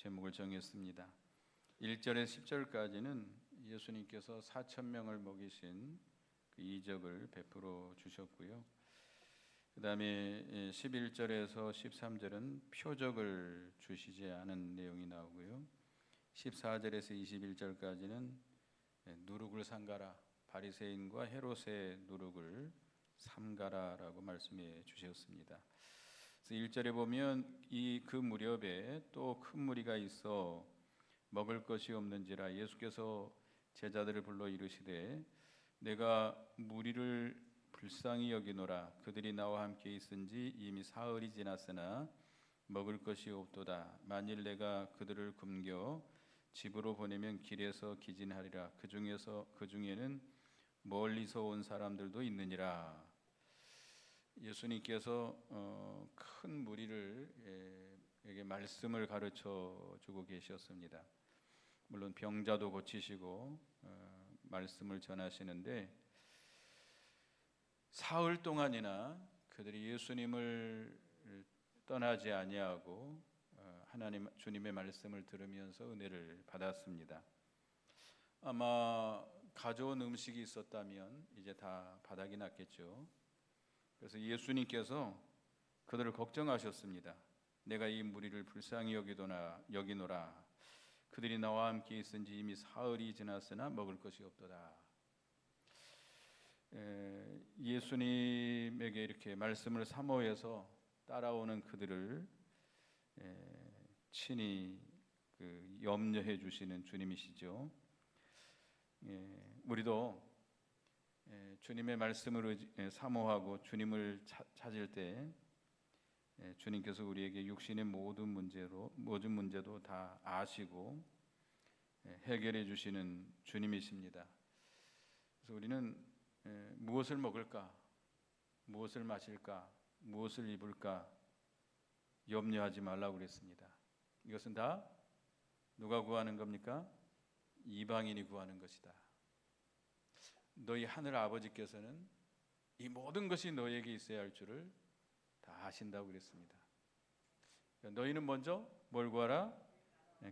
제목을 정했습니다. 1절에서 10절까지는 예수님께서 4천 명을 먹이신 그 이적을 베풀어 주셨고요. 그 다음에 11절에서 13절은 표적을 주시지 않은 내용이 나오고요. 14절에서 21절까지는 누룩을 삼가라, 바리새인과 헤롯의 누룩을 삼가라라고 말씀해 주셨습니다. 그래서 1절에 보면 그 무렵에 또 큰 무리가 있어 먹을 것이 없는지라 예수께서 제자들을 불러 이르시되 내가 무리를 불쌍히 여기노라. 그들이 나와 함께 있은지 이미 사흘이 지났으나 먹을 것이 없도다. 만일 내가 그들을 굶겨 집으로 보내면 길에서 기진하리라. 그 중에는 멀리서 온 사람들도 있느니라. 예수님께서 큰 무리에게 말씀을 가르쳐 주고 계셨습니다. 물론 병자도 고치시고 말씀을 전하시는데 사흘 동안이나 그들이 예수님을 떠나지 아니하고 하나님 주님의 말씀을 들으면서 은혜를 받았습니다. 아마 가져온 음식이 있었다면 이제 다 바닥이 났겠죠. 그래서 예수님께서 그들을 걱정하셨습니다. 내가 이 무리를 불쌍히 여기노라. 그들이 나와 함께 있은지 이미 사흘이 지났으나 먹을 것이 없도다. 예수님에게 이렇게 말씀을 사모해서 따라오는 그들을 친히 염려해 주시는 주님이시죠. 우리도 주님의 말씀을 사모하고 주님을 찾을 때 주님께서 우리에게 육신의 모든 문제도 다 아시고 해결해 주시는 주님이십니다. 그래서 우리는 무엇을 먹을까, 무엇을 마실까, 무엇을 입을까 염려하지 말라고 그랬습니다. 이것은 다 누가 구하는 겁니까? 이방인이 구하는 것이다. 너희 하늘 아버지께서는 이 모든 것이 너에게 있어야 할 줄을 다 아신다고 그랬습니다. 너희는 먼저 뭘 구하라?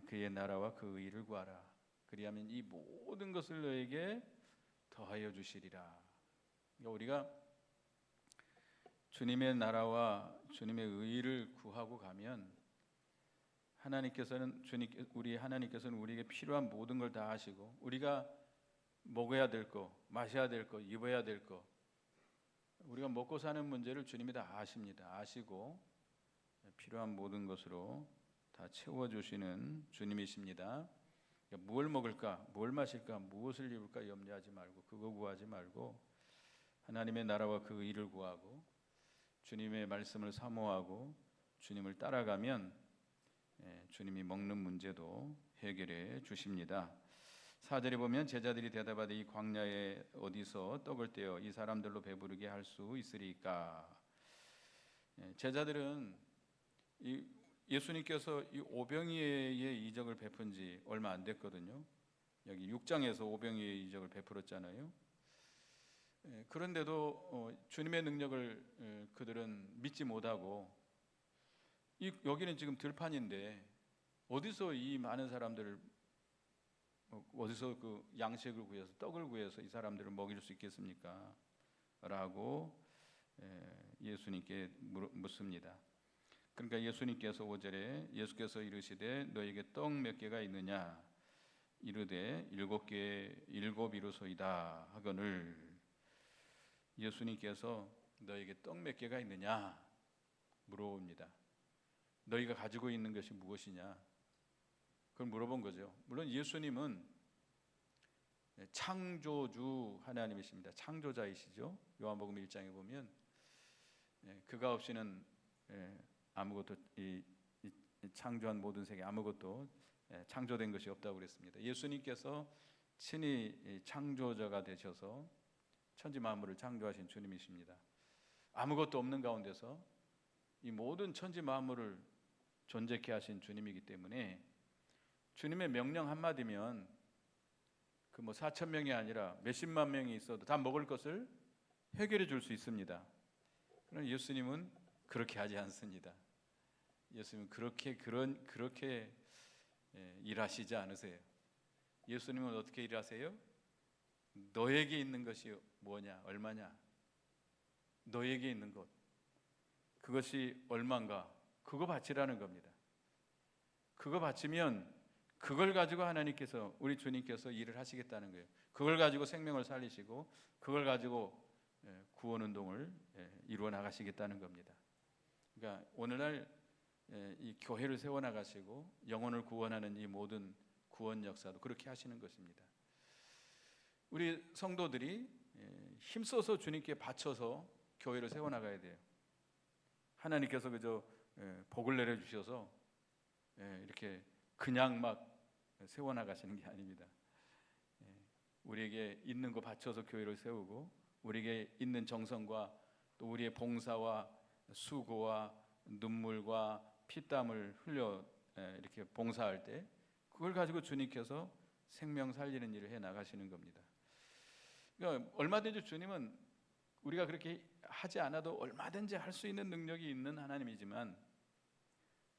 그의 나라와 그 의를 구하라. 그리하면 이 모든 것을 너에게 더하여 주시리라. 그러니까 우리가 주님의 나라와 주님의 의를 구하고 가면 하나님께서는 우리에게 필요한 모든 걸 다 하시고 우리가 먹어야 될 거, 마셔야 될 거, 입어야 될 거, 우리가 먹고 사는 문제를 주님이 다 아십니다. 아시고 필요한 모든 것으로 다 채워주시는 주님이십니다. 그러니까 뭘 먹을까, 뭘 마실까, 무엇을 입을까 염려하지 말고 그거 구하지 말고 하나님의 나라와 그 의를 구하고 주님의 말씀을 사모하고 주님을 따라가면 주님이 먹는 문제도 해결해 주십니다. 4절에 보면 제자들이 대답하되 이 광야에 어디서 떡을 떼어 이 사람들로 배부르게 할 수 있으리까? 제자들은 예수님께서 이 오병이의 이적을 베푼 지 얼마 안 됐거든요. 여기 6장에서 오병이의 이적을 베풀었잖아요. 그런데도 주님의 능력을 그들은 믿지 못하고 여기는 지금 들판인데 어디서 이 많은 사람들을 어디서 그 양식을 구해서 떡을 구해서 이 사람들을 먹일 수 있겠습니까? 라고 예수님께 묻습니다. 그러니까 예수님께서 5절에 예수께서 이르시되 너에게 떡 몇 개가 있느냐? 이르되 7개 7이로소이다 하거늘. 예수님께서 너에게 떡 몇 개가 있느냐 물어봅니다. 너희가 가지고 있는 것이 무엇이냐? 그걸 물어본 거죠. 물론 예수님은 창조주 하나님이십니다. 창조자이시죠. 요한복음 1장에 보면 그가 없이는 아무것도 이 창조한 모든 세계 아무것도 창조된 것이 없다고 그랬습니다. 예수님께서 친히 창조자가 되셔서 천지 만물을 창조하신 주님이십니다. 아무것도 없는 가운데서 이 모든 천지 만물을 존재케 하신 주님이기 때문에 주님의 명령 한마디면 그 4천 명이 아니라 몇십만 명이 있어도 다 먹을 것을 해결해 줄 수 있습니다. 그러나 예수님은 그렇게 하지 않습니다. 예수님은 그렇게 일하시지 않으세요. 예수님은 어떻게 일하세요? 너에게 있는 것이 뭐냐, 얼마냐, 너에게 있는 것, 그것이 얼마인가, 그거 바치라는 겁니다. 그거 바치면 그걸 가지고 하나님께서, 우리 주님께서 일을 하시겠다는 거예요. 그걸 가지고 생명을 살리시고 그걸 가지고 구원 운동을 이루어 나가시겠다는 겁니다. 그러니까 오늘날 이 교회를 세워 나가시고 영혼을 구원하는 이 모든 구원 역사도 그렇게 하시는 것입니다. 우리 성도들이 힘써서 주님께 바쳐서 교회를 세워 나가야 돼요. 하나님께서 그저 복을 내려 주셔서 이렇게 그냥 막 세워 나가시는 게 아닙니다. 우리에게 있는 거 바쳐서 교회를 세우고, 우리에게 있는 정성과 또 우리의 봉사와 수고와 눈물과 피땀을 흘려 이렇게 봉사할 때 그걸 가지고 주님께서 생명 살리는 일을 해 나가시는 겁니다. 그러니까 얼마든지 주님은 우리가 그렇게 하지 않아도 얼마든지 할 수 있는 능력이 있는 하나님이지만,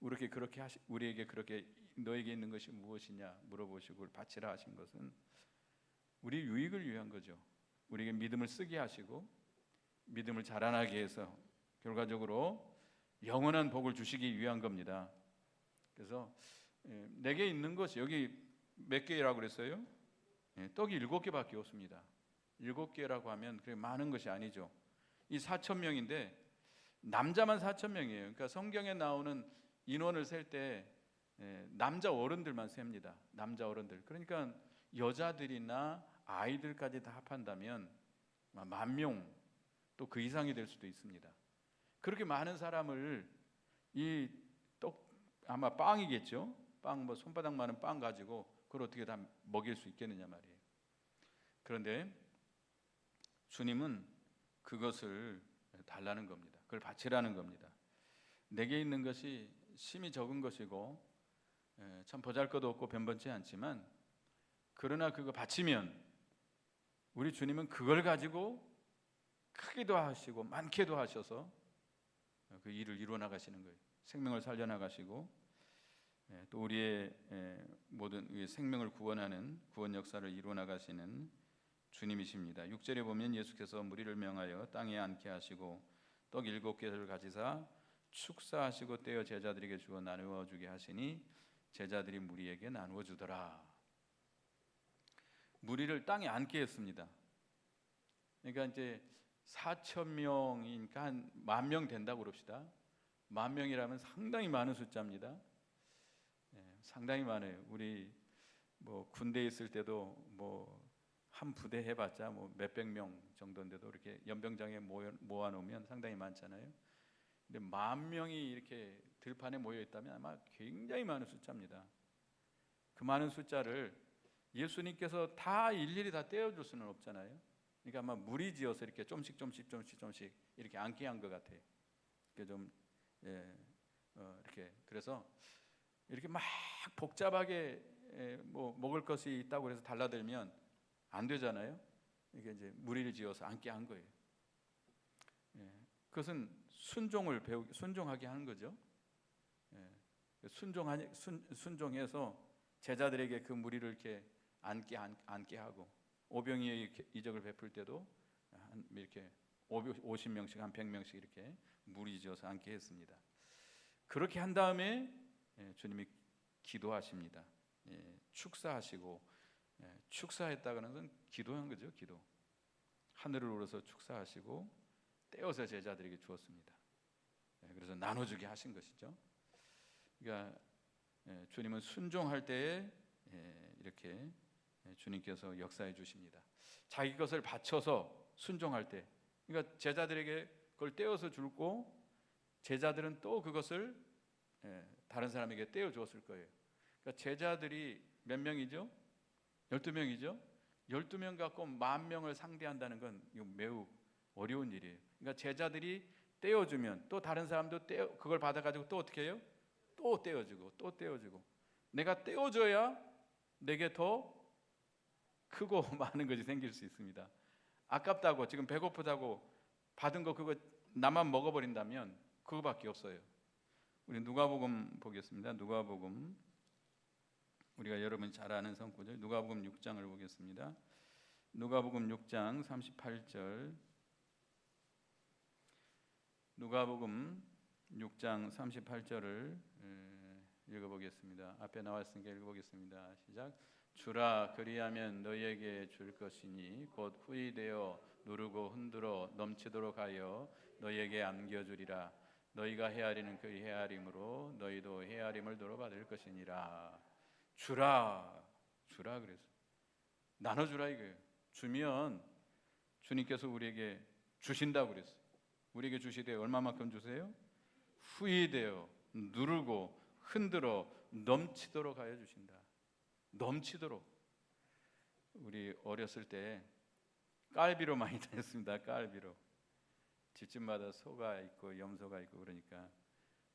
우리에게 그렇게 너에게 있는 것이 무엇이냐 물어보시고 바치라 하신 것은 우리 유익을 위한 거죠. 우리에게 믿음을 쓰게 하시고 믿음을 자라나게 해서 결과적으로 영원한 복을 주시기 위한 겁니다. 그래서 내게 있는 것이, 여기 몇 개라고 그랬어요? 떡이 7개밖에 없습니다. 7개라고 하면 그렇게 많은 것이 아니죠. 이 4,000명인데 남자만 4,000명이에요. 그러니까 성경에 나오는 인원을 셀 때 남자 어른들만 셉니다. 남자 어른들. 그러니까 여자들이나 아이들까지 다 합한다면 10,000명 또 그 이상이 될 수도 있습니다. 그렇게 많은 사람을 이 떡, 아마 빵이겠죠. 빵, 뭐 손바닥만한 빵 가지고 그걸 어떻게 다 먹일 수 있겠느냐 말이에요. 그런데 주님은 그것을 달라는 겁니다. 그걸 바치라는 겁니다. 내게 있는 것이 심히 적은 것이고 참 보잘것없고 변변치 않지만, 그러나 그거 바치면 우리 주님은 그걸 가지고 크기도 하시고 많게도 하셔서 그 일을 이루어 나가시는 거예요. 생명을 살려 나가시고 또 우리의 모든 생명을 구원하는 구원 역사를 이루어 나가시는 주님이십니다. 6절에 보면 예수께서 무리를 명하여 땅에 앉게 하시고 떡 7개를 가지사 축사하시고 떼어 제자들에게 주어 나누어 주게 하시니 제자들이 무리에게 나누어 주더라. 무리를 땅에 앉게 했습니다. 그러니까 이제 4,000명이니까 한 10,000명 된다고 그럽시다. 10,000명이라면 상당히 많은 숫자입니다. 상당히 많아요. 우리 뭐 군대에 있을 때도 뭐 한 부대 해봤자 뭐 몇백 명 정도인데도 이렇게 연병장에 모아놓으면 상당히 많잖아요. 근데 10,000명이 이렇게 들판에 모여 있다면 아마 굉장히 많은 숫자입니다. 그 많은 숫자를 예수님께서 다 일일이 다 떼어줄 수는 없잖아요. 그러니까 아마 무리지어서 이렇게 좀씩 이렇게 앉게 한 것 같아요. 이렇게 좀 이렇게, 그래서 이렇게 막 복잡하게 뭐 먹을 것이 있다고 해서 달라들면 안 되잖아요. 이게 이제 무리를 지어서 앉게 한 거예요. 그것은 순종하게 하는 거죠. 순종해서 제자들에게 그 무리를 이렇게 앉게 하고, 오병이의 이적을 베풀 때도 이렇게 50명씩 한 100명씩 이렇게 무리지어서 앉게 했습니다. 그렇게 한 다음에 주님이 기도하십니다. 축사하시고, 축사했다는 건 기도한 거죠. 기도. 하늘을 우러서 축사하시고 떼어서 제자들에게 주었습니다. 그래서 나눠주게 하신 것이죠. 그러니까 주님은 순종할 때에 이렇게 주님께서 역사해 주십니다. 자기 것을 바쳐서 순종할 때, 그러니까 제자들에게 그걸 떼어서 주고 제자들은 또 그것을 다른 사람에게 떼어 주었을 거예요. 그러니까 제자들이 몇 명이죠? 12명이죠. 12명 갖고 10,000명을 상대한다는 건 이거 매우 어려운 일이에요. 그러니까 제자들이 떼어주면 또 다른 사람도 그걸 받아가지고 또 어떻게 해요? 또 떼어주고 또 떼어주고, 내가 떼어줘야 내게 더 크고 많은 것이 생길 수 있습니다. 아깝다고, 지금 배고프다고 받은 거 그거 나만 먹어버린다면 그거밖에 없어요. 우리 누가복음 보겠습니다. 누가복음 우리가 여러분 잘 아는 성구절 누가복음 6장을 보겠습니다. 누가복음 6장 38절. 누가복음 6장 38절을 읽어보겠습니다. 앞에 나왔으니까 읽어보겠습니다. 시작. 주라 그리하면 너희에게 줄 것이니 곧 후이되어 누르고 흔들어 넘치도록 하여 너희에게 안겨주리라. 너희가 헤아리는 그 헤아림으로 너희도 헤아림을 도로 받을 것이니라. 주라 그래서 나눠주라 이거예요. 주면 주님께서 우리에게 주신다고 그랬어요. 우리에게 주시되 얼마만큼 주세요? 후이되어 누르고 흔들어 넘치도록 하여 주신다. 넘치도록. 우리 어렸을 때 깔비로 많이 다녔습니다. 깔비로. 집집마다 소가 있고 염소가 있고 그러니까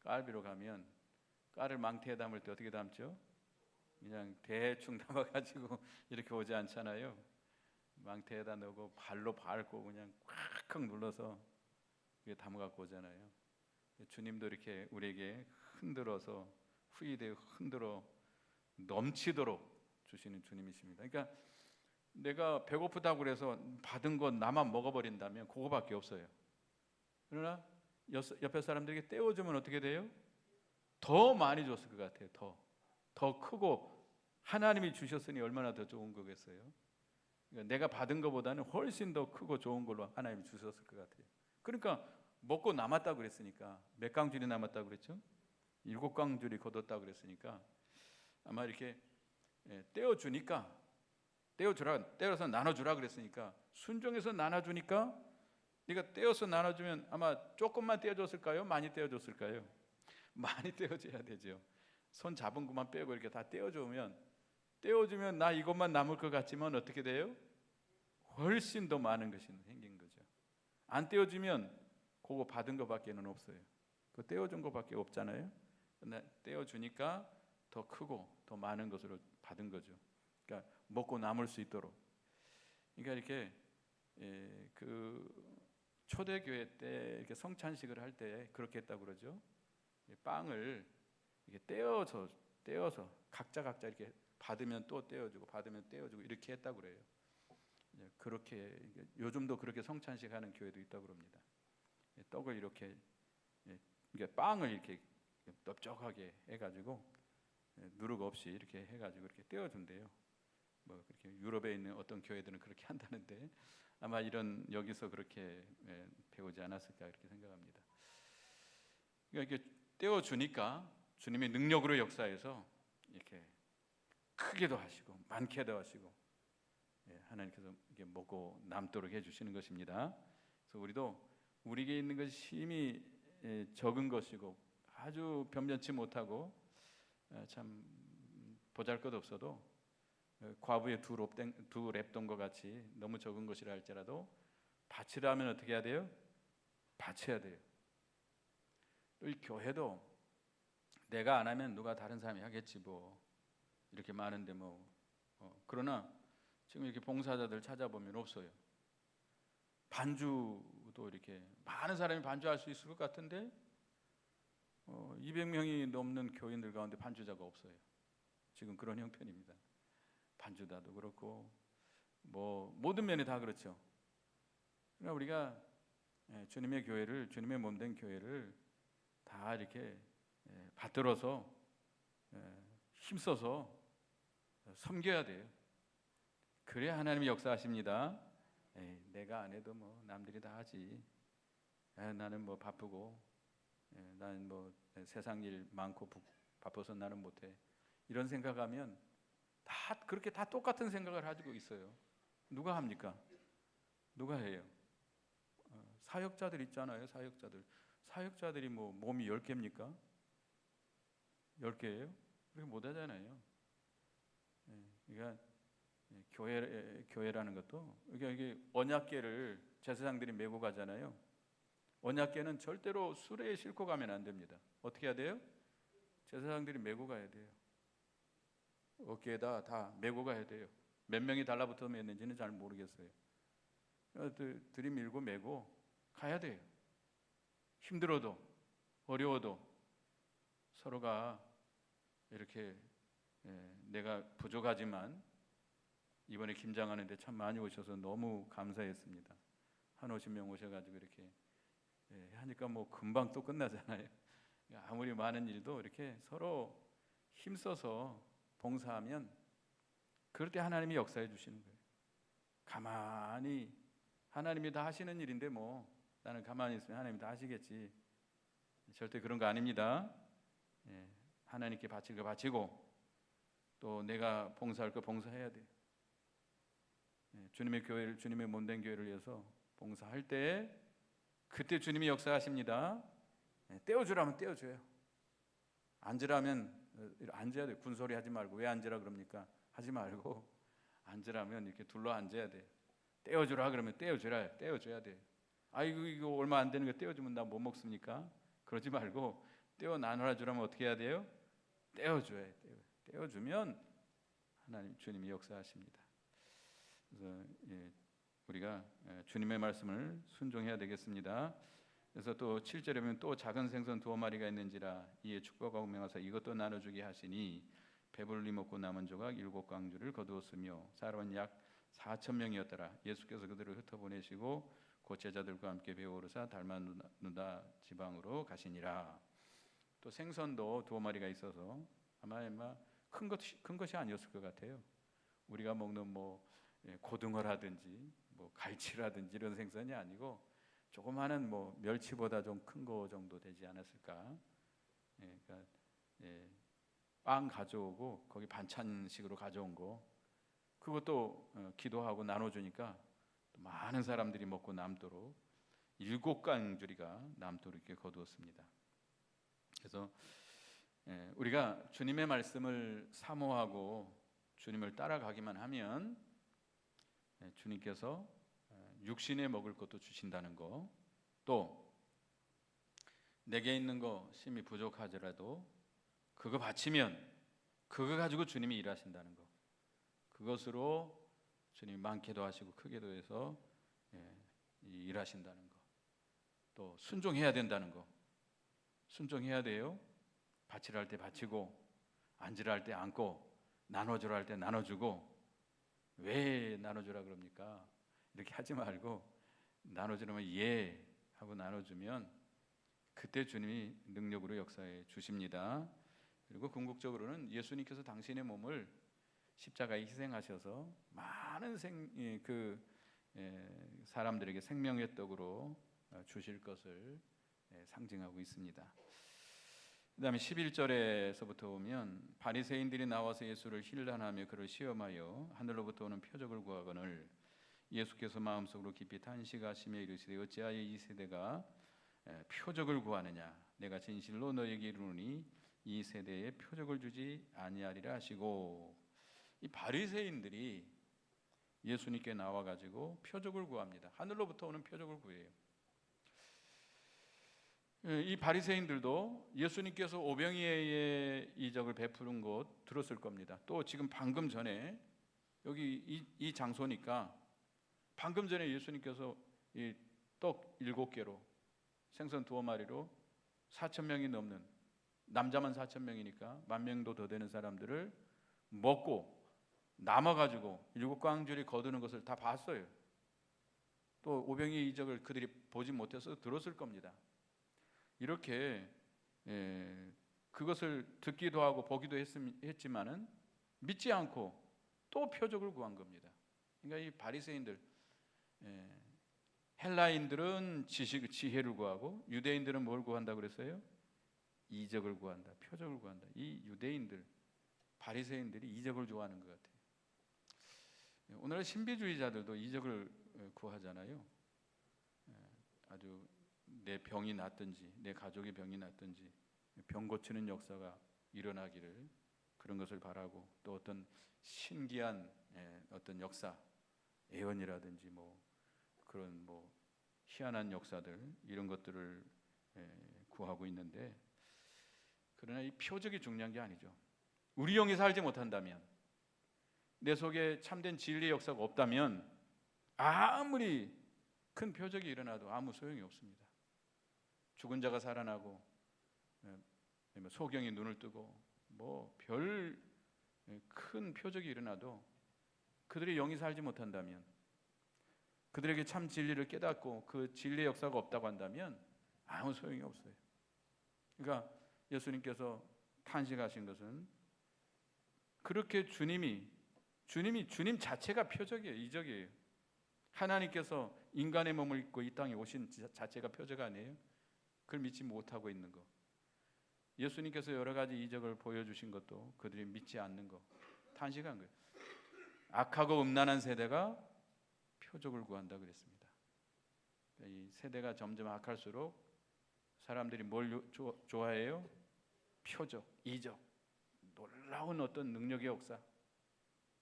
깔비로 가면 깔을 망태에 담을 때 어떻게 담죠? 그냥 대충 담아가지고 이렇게 오지 않잖아요. 망태에다 넣고 발로 밟고 그냥 꽉꽉 눌러서 담아갖고 오잖아요. 주님도 이렇게 우리에게 흔들어서 후이되어 흔들어 넘치도록 주시는 주님이십니다. 그러니까 내가 배고프다고 그래서 받은 건 나만 먹어버린다면 그거밖에 없어요. 그러나 옆에 사람들에게 떼어주면 어떻게 돼요? 더 많이 줬을 것 같아요. 더 크고 하나님이 주셨으니 얼마나 더 좋은 거겠어요. 그러니까 내가 받은 것보다는 훨씬 더 크고 좋은 걸로 하나님이 주셨을 것 같아요. 그러니까 먹고 남았다고 그랬으니까 몇 강줄이 남았다고 그랬죠? 7강줄이 거뒀다고 그랬으니까 아마 이렇게 떼어주니까 떼어서 나눠주라 그랬으니까 순종해서 나눠주니까 네가 떼어서 나눠주면 아마 조금만 떼어줬을까요? 많이 떼어줬을까요? 많이 떼어줘야 되죠. 손 잡은 것만 빼고 이렇게 다 떼어주면 나 이것만 남을 것 같지만 어떻게 돼요? 훨씬 더 많은 것이 생긴 거죠. 안 떼어주면 그거 받은 것밖에는 없어요. 그 떼어준 것밖에 없잖아요. 근데 떼어주니까 더 크고 더 많은 것으로 받은 거죠. 그러니까 먹고 남을 수 있도록. 그러니까 이렇게 그 초대교회 때 이렇게 성찬식을 할 때 그렇게 했다고 그러죠. 빵을 이렇게 떼어서 각자 이렇게 받으면 또 떼어주고 받으면 떼어주고 이렇게 했다고 그래요. 그렇게 요즘도 그렇게 성찬식 하는 교회도 있다고 그럽니다. 떡을 이렇게 빵을 이렇게 넓적하게 해가지고 누룩 없이 이렇게 해가지고 이렇게 떼어준대요. 뭐 그렇게 유럽에 있는 어떤 교회들은 그렇게 한다는데 아마 여기서 그렇게 배우지 않았을까 이렇게 생각합니다. 그러니까 이렇게 떼어주니까 주님의 능력으로 역사해서 이렇게 크게도 하시고 많게도 하시고 하나님께서 이렇게 먹고 남도록 해주시는 것입니다. 그래서 우리도 우리에게 있는 것이 심히 적은 것이고 아주 변변치 못하고 참 보잘것없어도 과부의 두 랩돈과 같이 너무 적은 것이라 할지라도 바치려면 어떻게 해야 돼요? 바쳐야 돼요. 또 이 교회도 내가 안 하면 누가 다른 사람이 하겠지 뭐 이렇게 많은데 그러나 지금 이렇게 봉사자들 찾아보면 없어요. 반주도 이렇게 많은 사람이 반주할 수 있을 것 같은데 200명이 넘는 교인들 가운데 반주자가 없어요. 지금 그런 형편입니다. 반주자도 그렇고 모든 면이 다 그렇죠. 그러니까 우리가 주님의 교회를 주님의 몸된 교회를 다 이렇게 받들어서 힘써서 섬겨야 돼요. 그래야 하나님이 역사하십니다. 내가 안 해도 남들이 다 하지. 나는 바쁘고 나는 세상 일 많고 바빠서 나는 못해. 이런 생각하면 그렇게 다 똑같은 생각을 가지고 있어요. 누가 합니까? 누가 해요? 사역자들 있잖아요. 사역자들이 몸이 10개입니까? 10개예요? 그렇게 못 하잖아요. 그러니까 교회라는 것도 이게 언약궤를 제사장들이 메고 가잖아요. 언약궤는 절대로 수레에 싣고 가면 안 됩니다. 어떻게 해야 돼요? 제사장들이 메고 가야 돼요. 어깨에다 다 메고 가야 돼요. 몇 명이 달라붙어서 맸는지는 잘 모르겠어요. 들이밀고 메고 가야 돼요. 힘들어도 어려워도 서로가 이렇게 내가 부족하지만 이번에 김장하는데 참 많이 오셔서 너무 감사했습니다. 한 50명 오셔가지고 이렇게 하니까 뭐 금방 또 끝나잖아요. 아무리 많은 일도 이렇게 서로 힘써서 봉사하면 그럴 때 하나님이 역사해 주시는 거예요. 가만히 하나님이 다 하시는 일인데 뭐 나는 가만히 있으면 하나님이 다 하시겠지. 절대 그런 거 아닙니다. 하나님께 바칠 거 바치고 또 내가 봉사할 거 봉사해야 돼요. 주님의 교회를, 주님의 몸된 교회를 위해서 봉사할 때 그때 주님이 역사하십니다. 떼어주라면 떼어줘요. 앉으라면 앉아야 돼요. 군소리 하지 말고. 왜 앉으라 그럽니까? 하지 말고 앉으라면 이렇게 둘러 앉아야 돼요. 떼어주라 그러면 떼어줘야 돼요. 아이고 이거 얼마 안 되는 거 떼어주면 나 못 먹습니까? 그러지 말고 떼어 나눠라 주라면 어떻게 해야 돼요? 떼어줘야 돼요. 떼어주면 하나님 주님이 역사하십니다. 그래서 우리가 주님의 말씀을 순종해야 되겠습니다. 그래서 또 7절에 보면 또 작은 생선 2마리가 있는지라 이에 축복하고 명하사 이것도 나눠주게 하시니 배불리 먹고 남은 조각 7광주를 거두었으며 사람은 약 4,000명이었더라. 예수께서 그들을 흩어보내시고 곧 제자들과 함께 배오르사 달마누다 지방으로 가시니라. 또 생선도 2마리가 있어서 아마 큰 것이 아니었을 것 같아요. 우리가 먹는 뭐 고등어라든지 뭐 갈치라든지 이런 생선이 아니고 조그마한 뭐 멸치보다 좀 큰 거 정도 되지 않았을까. 그러니까 빵 가져오고 거기 반찬식으로 가져온 거 그것도 기도하고 나눠주니까 많은 사람들이 먹고 남도록 7광주리가 남도록 이렇게 거두었습니다. 그래서 우리가 주님의 말씀을 사모하고 주님을 따라가기만 하면 주님께서 육신에 먹을 것도 주신다는 거, 또 내게 있는 거 심히 부족하더라도 그거 바치면 그거 가지고 주님이 일하신다는 거, 그것으로 주님이 많게도 하시고 크게도 해서 일하신다는 거, 또 순종해야 된다는 거, 순종해야 돼요. 바치라 할 때 바치고 앉으라 할 때 앉고 나눠주라 할 때 나눠주고. 왜 나눠주라 그럽니까? 이렇게 하지 말고 나눠주려면 예 하고 나눠주면 그때 주님이 능력으로 역사해 주십니다. 그리고 궁극적으로는 예수님께서 당신의 몸을 십자가에 희생하셔서 많은 사람들에게 생명의 떡으로 주실 것을 상징하고 있습니다. 그 다음에 11절에서부터 보면 바리새인들이 나와서 예수를 힐난하며 그를 시험하여 하늘로부터 오는 표적을 구하거늘 예수께서 마음속으로 깊이 탄식하시며 이르시되 어찌하여 이 세대가 표적을 구하느냐 내가 진실로 너에게 이르노니 이 세대에 표적을 주지 아니하리라 하시고, 이 바리새인들이 예수님께 나와가지고 표적을 구합니다. 하늘로부터 오는 표적을 구해요. 이 바리새인들도 예수님께서 오병이의 이적을 베푸는 것 들었을 겁니다. 또 지금 방금 전에 여기 이 장소니까 방금 전에 예수님께서 이 떡 7개로 생선 2마리로 4,000명이 넘는, 남자만 4,000명이니까 10,000명도 더 되는 사람들을 먹고 남아가지고 7광주리 거두는 것을 다 봤어요. 또 오병이의 이적을 그들이 보지 못해서 들었을 겁니다. 이렇게 그것을 듣기도 하고 보기도 했지만은 믿지 않고 또 표적을 구한 겁니다. 그러니까 이 바리새인들, 헬라인들은 지혜를 구하고 유대인들은 뭘 구한다고 그랬어요? 이적을 구한다, 표적을 구한다. 이 유대인들, 바리새인들이 이적을 좋아하는 것 같아요. 오늘날 신비주의자들도 이적을 구하잖아요. 아주 내 병이 낫든지 내 가족의 병이 낫든지 병 고치는 역사가 일어나기를 그런 것을 바라고, 또 어떤 신기한 어떤 역사, 예언이라든지 뭐 그런 뭐 희한한 역사들 이런 것들을 구하고 있는데, 그러나 이 표적이 중요한 게 아니죠. 우리 영이 살지 못한다면, 내 속에 참된 진리의 역사가 없다면 아무리 큰 표적이 일어나도 아무 소용이 없습니다. 죽은 자가 살아나고 소경이 눈을 뜨고 뭐 별 큰 표적이 일어나도 그들의 영이 살지 못한다면, 그들에게 참 진리를 깨닫고 그 진리의 역사가 없다고 한다면 아무 소용이 없어요. 그러니까 예수님께서 탄식하신 것은 그렇게 주님 자체가 표적이에요. 이적이에요. 하나님께서 인간의 몸을 입고 이 땅에 오신 자체가 표적 아니에요? 그걸 믿지 못하고 있는 거. 예수님께서 여러 가지 이적을 보여주신 것도 그들이 믿지 않는 거, 탄식한 거예요. 악하고 음란한 세대가 표적을 구한다 그랬습니다. 이 세대가 점점 악할수록 사람들이 뭘 좋아해요? 표적, 이적, 놀라운 어떤 능력의 역사,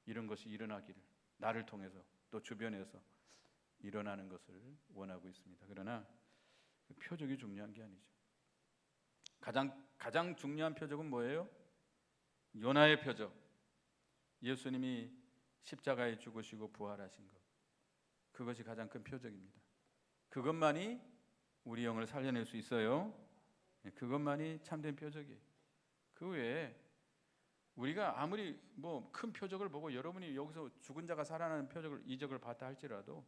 이런 것이 일어나기를, 나를 통해서 또 주변에서 일어나는 것을 원하고 있습니다. 그러나 그 표적이 중요한 게 아니죠. 가장 중요한 표적은 뭐예요? 요나의 표적. 예수님이 십자가에 죽으시고 부활하신 것. 그것이 가장 큰 표적입니다. 그것만이 우리 영을 살려낼 수 있어요. 그것만이 참된 표적이에요. 그 외에 우리가 아무리 뭐 큰 표적을 보고 여러분이 여기서 죽은 자가 살아나는 표적을, 이적을 봤다 할지라도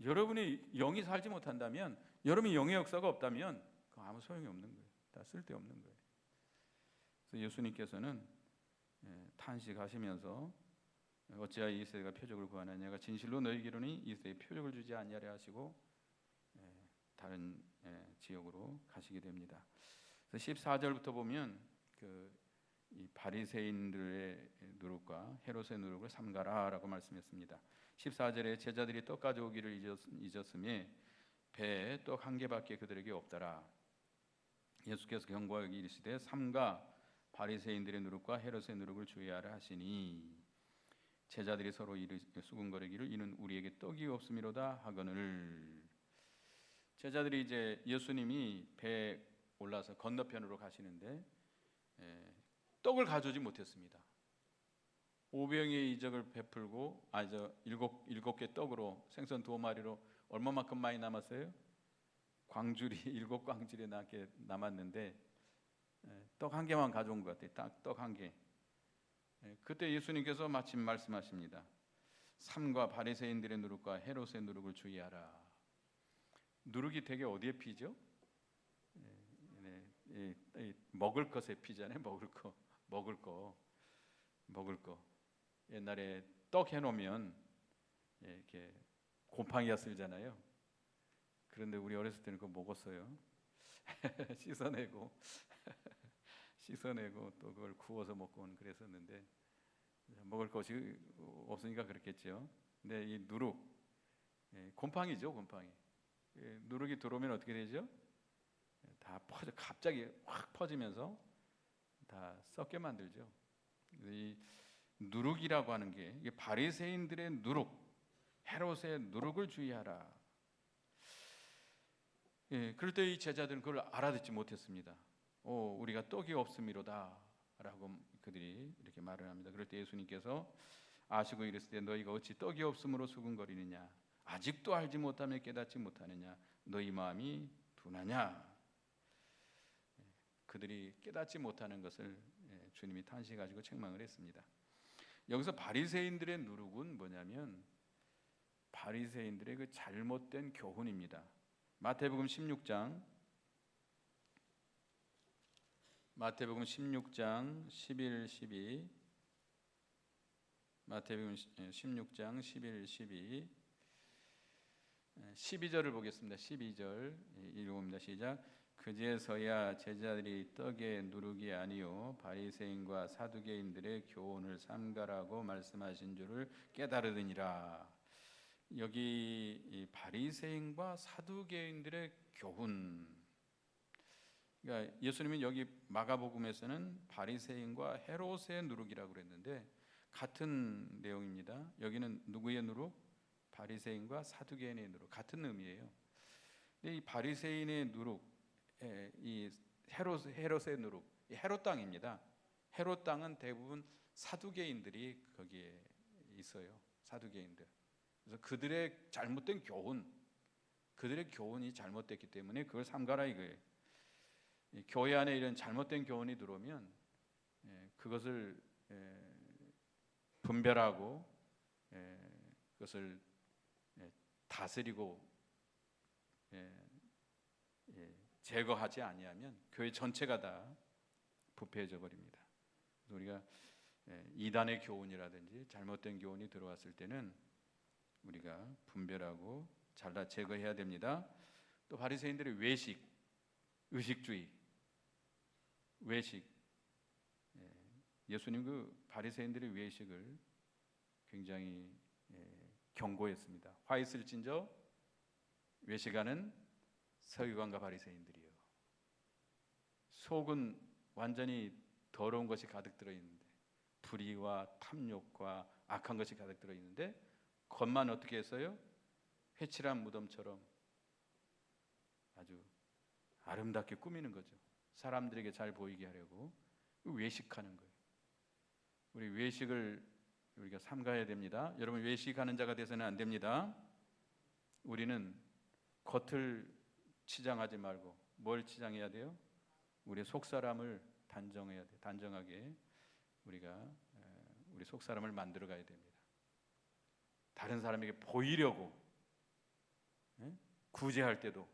여러분이 영이 살지 못한다면, 여러분이 영의 역사가 없다면 그 아무 소용이 없는 거예요. 다 쓸데없는 거예요. 그래서 예수님께서는 탄식하시면서 어찌하여 이 세대가 표적을 구하느냐가 진실로 너희에게로는 이 세대에 표적을 주지 않냐려 하시고 다른 지역으로 가시게 됩니다. 그래서 14절부터 보면 이 바리새인들의 누룩과 헤롯의 누룩을 삼가라라고 말씀했습니다. 14절에 제자들이 떡 가져오기를 잊었음에 배에 떡 한 개밖에 그들에게 없더라. 예수께서 경고하여 이르시되 삼가 바리새인들의 누룩과 헤롯의 누룩을 주의하라 하시니 제자들이 서로 수군거리기를 이는 우리에게 떡이 없음이로다 하거늘. 제자들이 이제 예수님이 배에 올라서 건너편으로 가시는데 떡을 가져오지 못했습니다. 5병의 이적을 베풀고 일곱 개 떡으로 생선 2마리로 얼마만큼 많이 남았어요? 광줄이 7광줄이 남았는데 떡 한 개만 가져온 것 같아요. 딱 떡 한 개. 그때 예수님께서 마침 말씀하십니다. 삼가 바리새인들의 누룩과 헤롯의 누룩을 주의하라. 누룩이 되게 어디에 피죠? 먹을 것에 피잖아요. 먹을 거. 옛날에 떡 해놓으면 이렇게 곰팡이가 쓸잖아요. 그런데 우리 어렸을 때는 그거 먹었어요. 씻어내고 또 그걸 구워서 먹고는 그랬었는데 먹을 것이 없으니까 그렇겠죠. 근데 이 누룩, 곰팡이죠, 곰팡이. 누룩이 들어오면 어떻게 되죠? 다 갑자기 확 퍼지면서 다 썩게 만들죠. 이 누룩이라고 하는 게 이게 바리새인들의 누룩, 헤롯의 누룩을 주의하라. 그럴 때 이 제자들은 그걸 알아듣지 못했습니다. 우리가 떡이 없음이로다 라고 그들이 이렇게 말을 합니다. 그럴 때 예수님께서 아시고 이르시되 너희가 어찌 떡이 없음으로 수군거리느냐, 아직도 알지 못하며 깨닫지 못하느냐, 너희 마음이 둔하냐. 그들이 깨닫지 못하는 것을 주님이 탄식하시고 책망을 했습니다. 여기서 바리새인들의 누룩은 뭐냐면 바리새인들의 그 잘못된 교훈입니다. 마태복음 16장 11, 12. 마태복음 16장 11, 12. 12절을 보겠습니다. 12절 읽어봅니다. 시작. 그제서야 제자들이 떡의 누룩이 아니요 바리새인과 사두개인들의 교훈을 삼가라고 말씀하신 줄을 깨달으니라. 여기 이 바리새인과 사두개인들의 교훈. 그러니까 예수님은 여기 마가복음에서는 바리새인과 헤롯의 누룩이라고 그랬는데 같은 내용입니다. 여기는 누구의 누룩? 바리새인과 사두개인의 누룩, 같은 의미예요. 근데 이 바리새인의 누룩, 이 헤롯의 누룩, 헤롯 땅입니다. 헤롯 땅은 대부분 사두개인들이 거기에 있어요. 사두개인들. 그래서 그들의 잘못된 교훈, 그들의 교훈이 잘못됐기 때문에 그걸 삼가라 이거예요. 교회 안에 이런 잘못된 교훈이 들어오면 그것을 분별하고 그것을 다스리고 제거하지 아니하면 교회 전체가 다 부패해져 버립니다. 그래서 우리가 이단의 교훈이라든지 잘못된 교훈이 들어왔을 때는 우리가 분별하고 잘라 제거해야 됩니다. 또 바리새인들의 외식, 의식주의, 외식. 예수님 그 바리새인들의 외식을 굉장히 경고했습니다. 화 있을진저 외식하는 서기관과 바리새인들이요. 속은 완전히 더러운 것이 가득 들어 있는데, 불의와 탐욕과 악한 것이 가득 들어 있는데 겉만 어떻게 했어요? 회칠한 무덤처럼 아주 아름답게 꾸미는 거죠. 사람들에게 잘 보이게 하려고 외식하는 거예요. 우리 외식을 우리가 삼가해야 됩니다. 여러분, 외식하는 자가 되서는 안 됩니다. 우리는 겉을 치장하지 말고 뭘 치장해야 돼요? 우리 속사람을 단정해야 돼. 단정하게 우리가 우리 속사람을 만들어 가야 됩니다. 다른 사람에게 보이려고 구제할 때도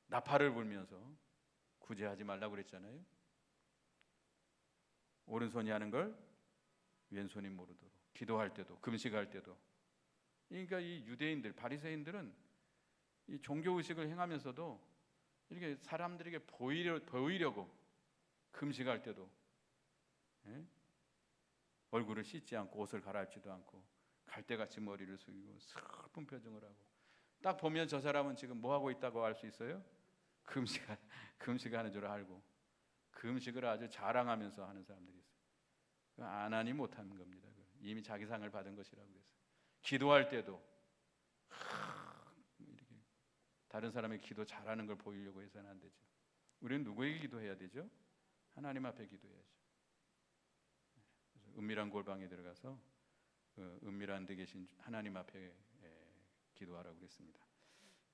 나팔을 불면서 구제하지 말라고 그랬잖아요. 오른손이 하는 걸 왼손이 모르도록, 기도할 때도, 금식할 때도. 그러니까 이 유대인들, 바리새인들은 이 종교의식을 행하면서도 이렇게 사람들에게 보이려고 금식할 때도 얼굴을 씻지 않고 옷을 갈아입지도 않고 갈대같이 머리를 숙이고 슬픈 표정을 하고, 딱 보면 저 사람은 지금 뭐 하고 있다고 알 수 있어요? 금식하는 줄 알고 금식을 아주 자랑하면서 하는 사람들이 있어요. 안 하니 못하는 겁니다. 이미 자기 상을 받은 것이라고 그래서. 기도할 때도 이렇게 다른 사람의 기도 잘하는 걸 보이려고 해서는 안 되죠. 우리는 누구에게 기도해야 되죠? 하나님 앞에 기도해야죠. 그래서 은밀한 골방에 들어가서 은밀한 데 계신 하나님 앞에 기도하라고 그랬습니다.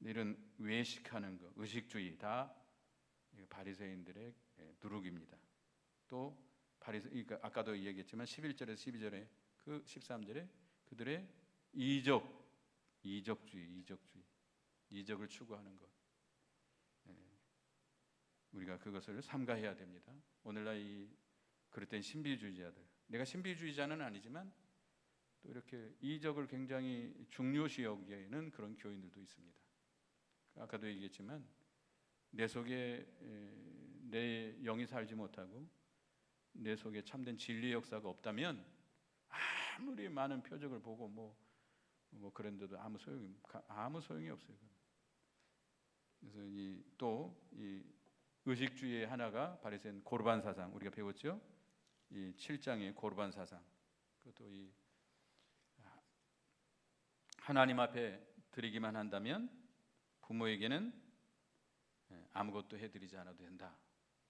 이런 외식하는 것, 의식주의 다 바리새인들의 누룩입니다. 또 그러니까 아까도 얘기했지만 11절에서 12절에 그 13절에 그들의 이적주의, 이적을 추구하는 것, 우리가 그것을 삼가해야 됩니다. 오늘날 이 그릇된 신비주의자들, 내가 신비주의자는 아니지만 또 이렇게 이적을 굉장히 중요시 여기는 그런 교인들도 있습니다. 아까도 얘기했지만 내 속에 내 영이 살지 못하고 내 속에 참된 진리의 역사가 없다면 아무리 많은 표적을 보고 뭐 그런데도 아무 소용이 없어요. 그래서 이 의식주의의 하나가 바리새인 고르반 사상, 우리가 배웠죠? 이 7장의 고르반 사상. 그것도 이 하나님 앞에 드리기만 한다면 부모에게는 아무것도 해드리지 않아도 된다.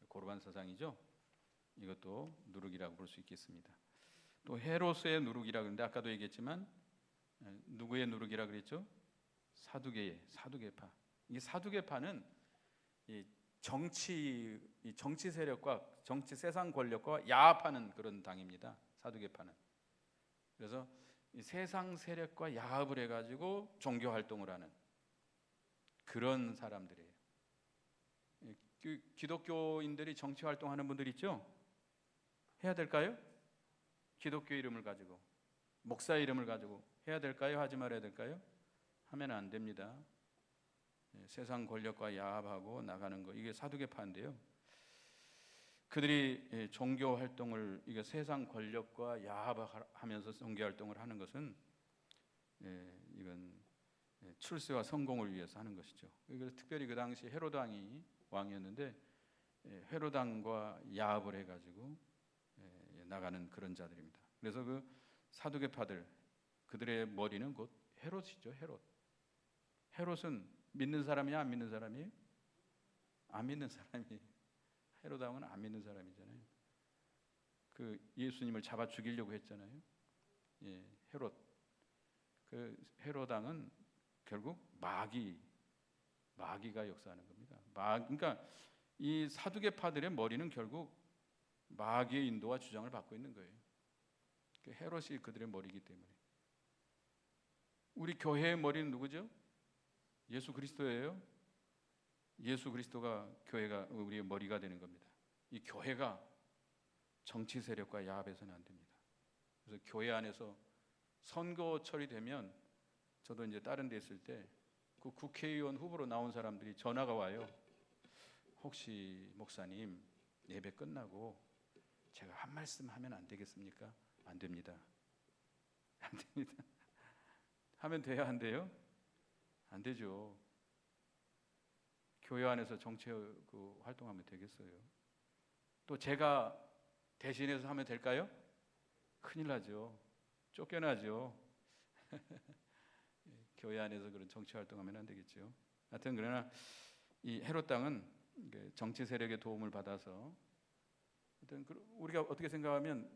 고르반 사상이죠. 이것도 누룩이라고 볼 수 있겠습니다. 또 헤롯의 누룩이라고 그러는데 아까도 얘기했지만 누구의 누룩이라고 그랬죠? 사두개파. 이 사두개파는 이 정치 세력과 정치 세상 권력과 야합하는 그런 당입니다. 사두개파는. 그래서 이 세상 세력과 야합을 해가지고 종교 활동을 하는 그런 사람들이에요. 기독교인들이 정치 활동하는 분들 있죠? 해야 될까요? 기독교 이름을 가지고, 목사 이름을 가지고 해야 될까요? 하지 말아야 될까요? 하면 안 됩니다. 세상 권력과 야합하고 나가는 거, 이게 사두개파인데요. 그들이 종교 활동을, 이게 세상 권력과 야합하면서 종교 활동을 하는 것은 이건 출세와 성공을 위해서 하는 것이죠. 그래서 특별히 그 당시 헤롯 왕이 왕이었는데 헤롯 왕과 야합을 해가지고 나가는 그런 자들입니다. 그래서 그 사두개파들, 그들의 머리는 곧 헤롯이죠. 헤롯은 믿는 사람이야, 안 믿는 사람이에요? 안 믿는 사람이에요. 헤롯 왕은 안 믿는 사람이잖아요. 그 예수님을 잡아 죽이려고 했잖아요. 헤롯. 그 헤롯 왕은 결국 마귀가 역사하는 겁니다. 그러니까 이 사두개파들의 머리는 결국 마귀의 인도와 주장을 받고 있는 거예요. 그 헤롯이 그들의 머리이기 때문에. 우리 교회의 머리는 누구죠? 예수 그리스도예요. 예수 그리스도가 교회가 우리의 머리가 되는 겁니다. 이 교회가 정치 세력과 야합해서는 안 됩니다. 그래서 교회 안에서 선거철이 되면 저도 이제 다른 데 있을 때 그 국회의원 후보로 나온 사람들이 전화가 와요. 혹시 목사님 예배 끝나고 제가 한 말씀 하면 안 되겠습니까? 안 됩니다. 안 됩니다. 하면 돼야 안 돼요? 안 되죠. 교회 안에서 정치 활동하면 되겠어요? 또 제가 대신해서 하면 될까요? 큰일 나죠. 쫓겨나죠. 교회 안에서 그런 정치 활동하면 안 되겠죠. 하여튼 그러나 이 헤롯 당은 정치 세력의 도움을 받아서, 하여튼 우리가 어떻게 생각하면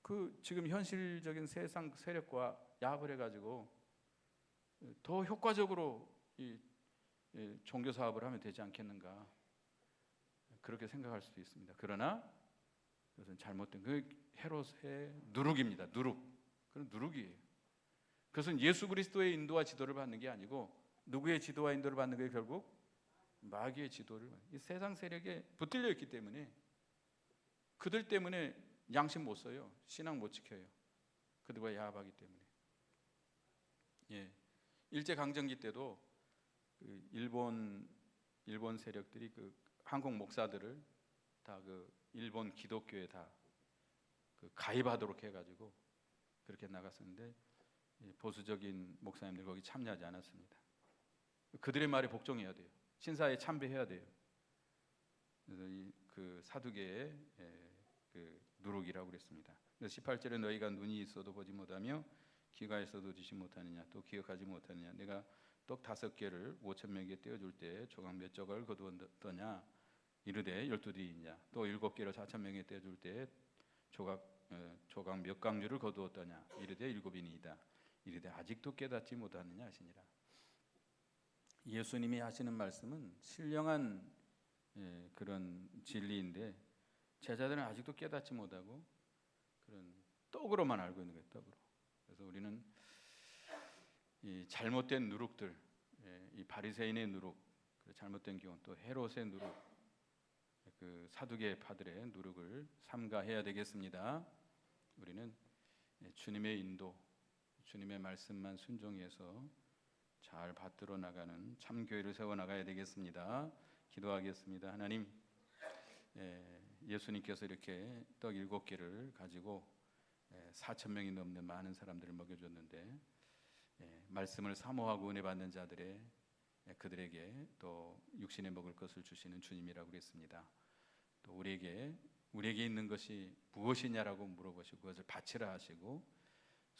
그 지금 현실적인 세상 세력과 야합을 해가지고 더 효과적으로 이 종교 사업을 하면 되지 않겠는가, 그렇게 생각할 수도 있습니다. 그러나 그것은 잘못된 그 헤롯의 누룩입니다. 누룩. 그런 누룩이에요. 그것은 예수 그리스도의 인도와 지도를 받는 게 아니고 누구의 지도와 인도를 받는 게 결국 마귀의 지도를, 이 세상 세력에 붙들려 있기 때문에 그들 때문에 양심 못 써요. 신앙 못 지켜요. 그들과 야합하기 때문에. 예. 일제 강점기 때도 그 일본 세력들이 그 한국 목사들을 다 그 일본 기독교에 다 그 가입하도록 해가지고 그렇게 나갔었는데 보수적인 목사님들 거기 참여하지 않았습니다. 그들의 말에 복종해야 돼요. 신사에 참배해야 돼요. 그래서 그 사두개의 그 누룩이라고 그랬습니다. 그래서 18절에 너희가 눈이 있어도 보지 못하며 귀가 있어도 듣지 못하느냐, 또 기억하지 못하느냐, 내가 떡 5개를 5,000명에게 떼어줄 때 조각 몇 조각을 거두었더냐, 이르되 12뒤이냐, 또 7개를 4,000명에게 떼어줄 때 조각 몇 강주를 거두었더냐, 이르되 7이니이다. 이르되 아직도 깨닫지 못하느냐 하시니라. 예수님이 하시는 말씀은 신령한 그런 진리인데 제자들은 아직도 깨닫지 못하고 그런 떡으로만 알고 있는 거예요. 떡으로. 그래서 우리는 이 잘못된 누룩들, 이 바리새인의 누룩, 잘못된 교훈, 또 헤롯의 누룩, 그 사두개파들의 누룩을 삼가해야 되겠습니다. 우리는 주님의 인도, 주님의 말씀만 순종해서 잘 받들어 나가는 참교회를 세워나가야 되겠습니다. 기도하겠습니다. 하나님, 예수님께서 이렇게 떡 7개를 가지고 4,000명이 넘는 많은 사람들을 먹여줬는데, 말씀을 사모하고 은혜 받는 자들의 그들에게 또 육신에 먹을 것을 주시는 주님이라고 그랬습니다. 또 우리에게 있는 것이 무엇이냐라고 물어보시고 그것을 바치라 하시고,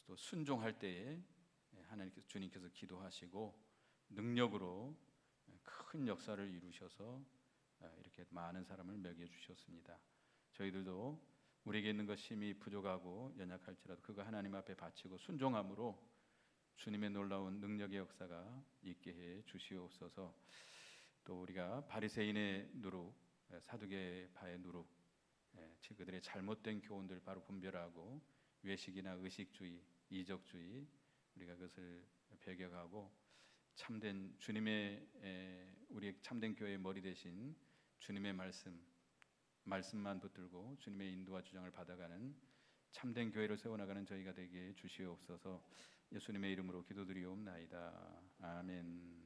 또 순종할 때에 하나님께서, 주님께서 기도하시고 능력으로 큰 역사를 이루셔서 이렇게 많은 사람을 먹여 주셨습니다. 저희들도 우리에게 있는 것 힘이 부족하고 연약할지라도 그거 하나님 앞에 바치고 순종함으로 주님의 놀라운 능력의 역사가 있게 해 주시옵소서. 또 우리가 바리새인의 누룩, 사두개파의 누룩, 그들의 잘못된 교훈들 바로 분별하고 외식이나 의식주의, 이적주의, 우리가 그것을 배격하고 참된 주님의, 우리의 참된 교회의 머리 대신 주님의 말씀만 붙들고 주님의 인도와 주장을 받아가는 참된 교회를 세워나가는 저희가 되게 주시옵소서. 예수님의 이름으로 기도드리옵나이다. 아멘.